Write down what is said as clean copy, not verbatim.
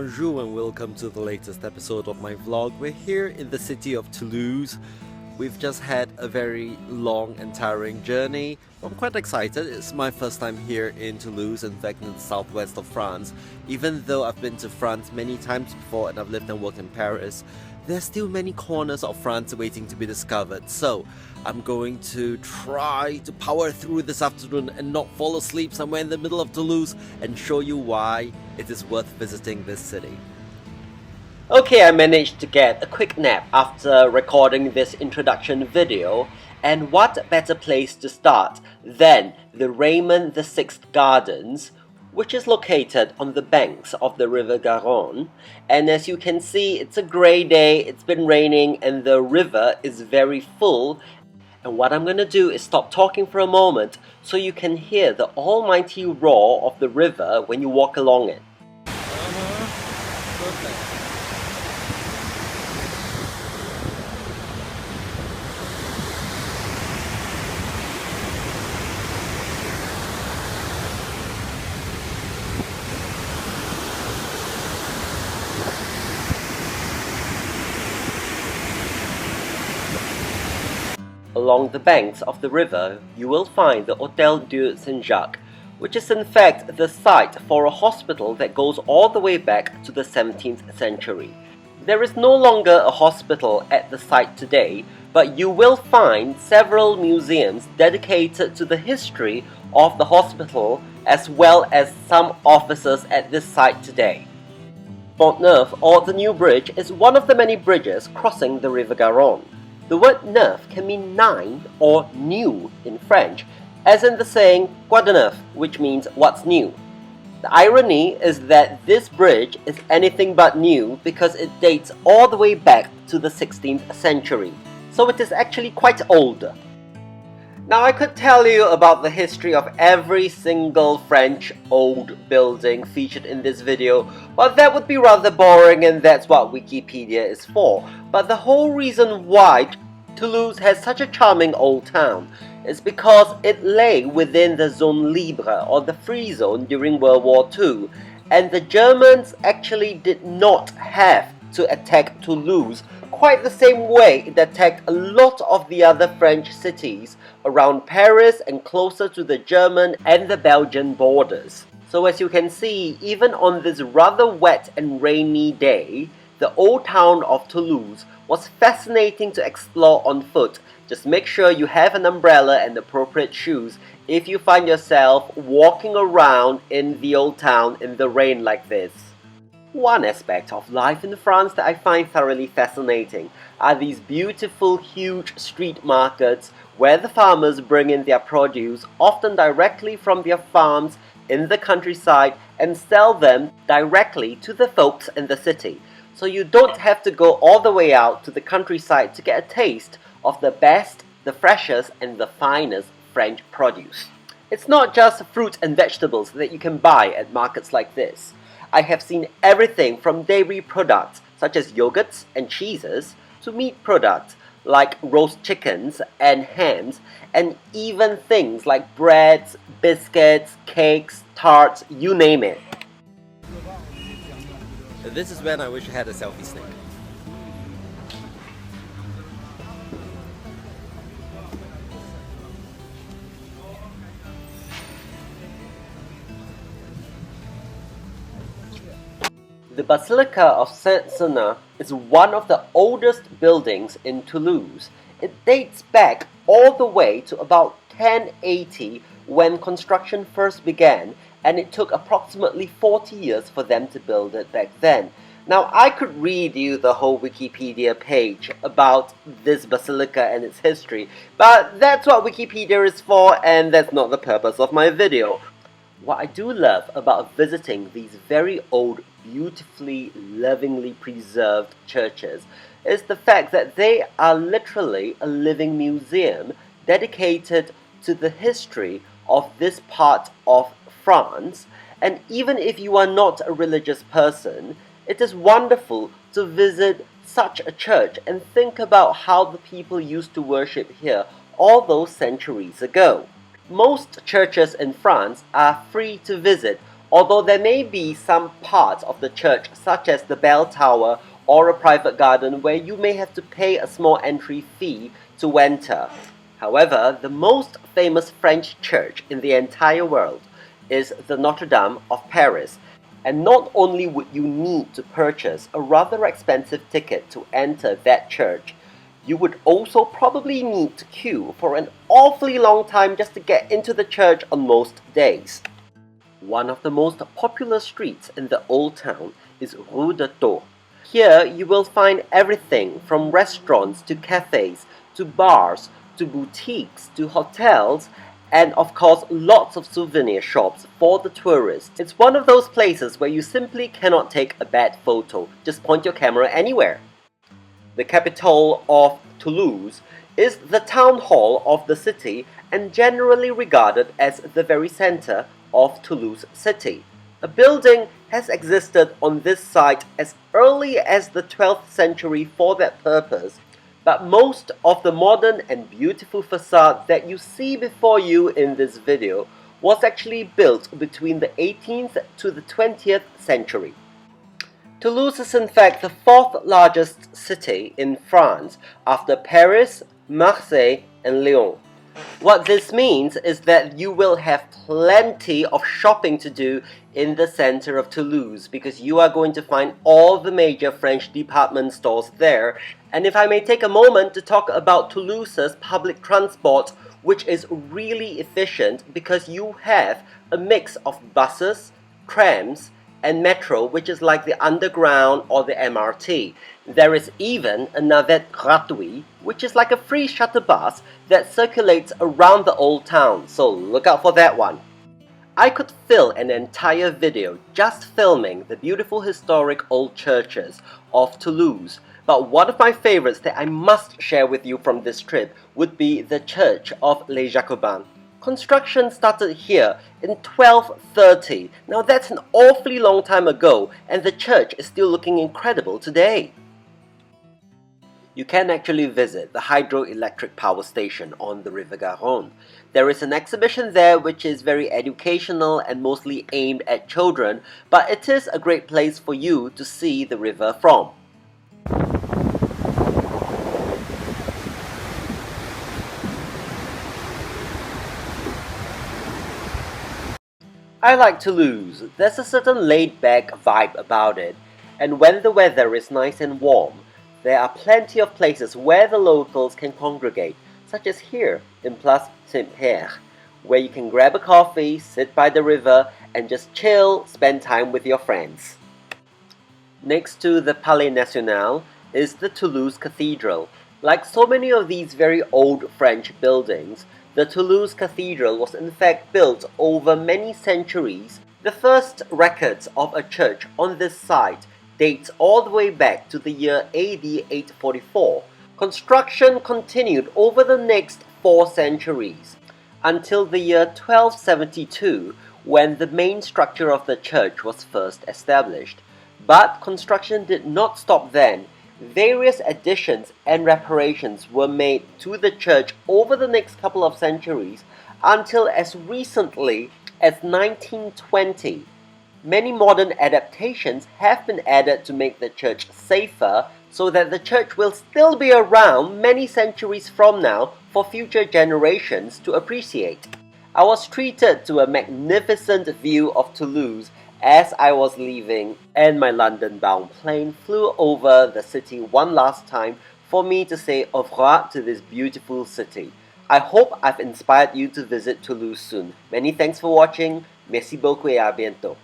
Bonjour and welcome to the latest episode of my vlog. We're here in the city of Toulouse. We've just had a very long and tiring journey. I'm quite excited. It's my first time here in Toulouse, in fact in the southwest of France. Even though I've been to France many times before and I've lived and worked in Paris, there's still many corners of France waiting to be discovered. So I'm going to try to power through this afternoon and not fall asleep somewhere in the middle of Toulouse and show you why it is worth visiting this city. Okay, I managed to get a quick nap after recording this introduction video, and what better place to start than the Raymond VI Gardens, which is located on the banks of the river Garonne. And as you can see, it's a grey day, it's been raining, and the river is very full. And what I'm going to do is stop talking for a moment so you can hear the almighty roar of the river when you walk along it. Perfect. Along the banks of the river, you will find the Hôtel de Saint-Jacques, which is in fact the site for a hospital that goes all the way back to the 17th century. There is no longer a hospital at the site today, but you will find several museums dedicated to the history of the hospital as well as some offices at this site today. Pont Neuf, or the New Bridge, is one of the many bridges crossing the river Garonne. The word neuf can mean nine or new in French, as in the saying quoi de neuf, which means what's new. The irony is that this bridge is anything but new because it dates all the way back to the 16th century, so it is actually quite old. Now I could tell you about the history of every single French old building featured in this video, but that would be rather boring and that's what Wikipedia is for. But the whole reason why Toulouse has such a charming old town is because it lay within the zone libre, or the free zone, during World War II, and the Germans actually did not have to attack Toulouse quite the same way it attacked a lot of the other French cities around Paris and closer to the German and the Belgian borders. So as you can see, even on this rather wet and rainy day, the old town of Toulouse was fascinating to explore on foot. Just make sure you have an umbrella and appropriate shoes if you find yourself walking around in the old town in the rain like this. One aspect of life in France that I find thoroughly fascinating are these beautiful, huge street markets where the farmers bring in their produce, often directly from their farms in the countryside, and sell them directly to the folks in the city. So you don't have to go all the way out to the countryside to get a taste of the best, the freshest, and the finest French produce. It's not just fruit and vegetables that you can buy at markets like this. I have seen everything from dairy products such as yogurts and cheeses to meat products like roast chickens and hams, and even things like breads, biscuits, cakes, tarts, you name it. This is when I wish I had a selfie stick. The Basilica of SaintSaens is one of the oldest buildings in Toulouse. It dates back all the way to about 1080 when construction first began, and it took approximately 40 years for them to build it back then. Now I could read you the whole Wikipedia page about this basilica and its history, but that's what Wikipedia is for, and that's not the purpose of my video. What I do love about visiting these very old, beautifully, lovingly preserved churches is the fact that they are literally a living museum dedicated to the history of this part of France. And even if you are not a religious person, it is wonderful to visit such a church and think about how the people used to worship here all those centuries ago. Most churches in France are free to visit although there may be some parts of the church such as the bell tower or a private garden where you may have to pay a small entry fee to enter. However, the most famous French church in the entire world is the Notre Dame of Paris, and not only would you need to purchase a rather expensive ticket to enter that church, you would also probably need to queue for an awfully long time just to get into the church on most days. One of the most popular streets in the old town is Rue de Tours. Here you will find everything from restaurants to cafes, to bars, to boutiques, to hotels, and of course lots of souvenir shops for the tourists. It's one of those places where you simply cannot take a bad photo. Just point your camera anywhere. The capital of Toulouse is the town hall of the city and generally regarded as the very center of Toulouse city. A building has existed on this site as early as the 12th century for that purpose, but most of the modern and beautiful facade that you see before you in this video was actually built between the 18th to the 20th century. Toulouse is in fact the fourth largest city in France after Paris, Marseille, and Lyon. What this means is that you will have plenty of shopping to do in the center of Toulouse because you are going to find all the major French department stores there. And if I may take a moment to talk about Toulouse's public transport, which is really efficient because you have a mix of buses, trams, and metro, which is like the underground or the MRT. There is even a navette gratuit, which is like a free shuttle bus that circulates around the old town, so look out for that one. I could fill an entire video just filming the beautiful historic old churches of Toulouse, but one of my favorites that I must share with you from this trip would be the Church of Les Jacobins. Construction started here in 1230. Now that's an awfully long time ago, and the church is still looking incredible today. You can actually visit the hydroelectric power station on the River Garonne. There is an exhibition there which is very educational and mostly aimed at children, but it is a great place for you to see the river from. I like Toulouse. There's a certain laid-back vibe about it, and when the weather is nice and warm, there are plenty of places where the locals can congregate, such as here in Place Saint-Pierre, where you can grab a coffee, sit by the river, and just chill, spend time with your friends. Next to the Palais National is the Toulouse Cathedral. Like so many of these very old French buildings, the Toulouse Cathedral was in fact built over many centuries. The first records of a church on this site dates all the way back to the year AD 844. Construction continued over the next 4 centuries, until the year 1272, when the main structure of the church was first established. But construction did not stop then. Various additions and reparations were made to the church over the next couple of centuries until as recently as 1920. Many modern adaptations have been added to make the church safer so that the church will still be around many centuries from now for future generations to appreciate. I was treated to a magnificent view of Toulouse as I was leaving, and my London-bound plane flew over the city one last time for me to say au revoir to this beautiful city. I hope I've inspired you to visit Toulouse soon. Many thanks for watching. Merci beaucoup et à bientôt.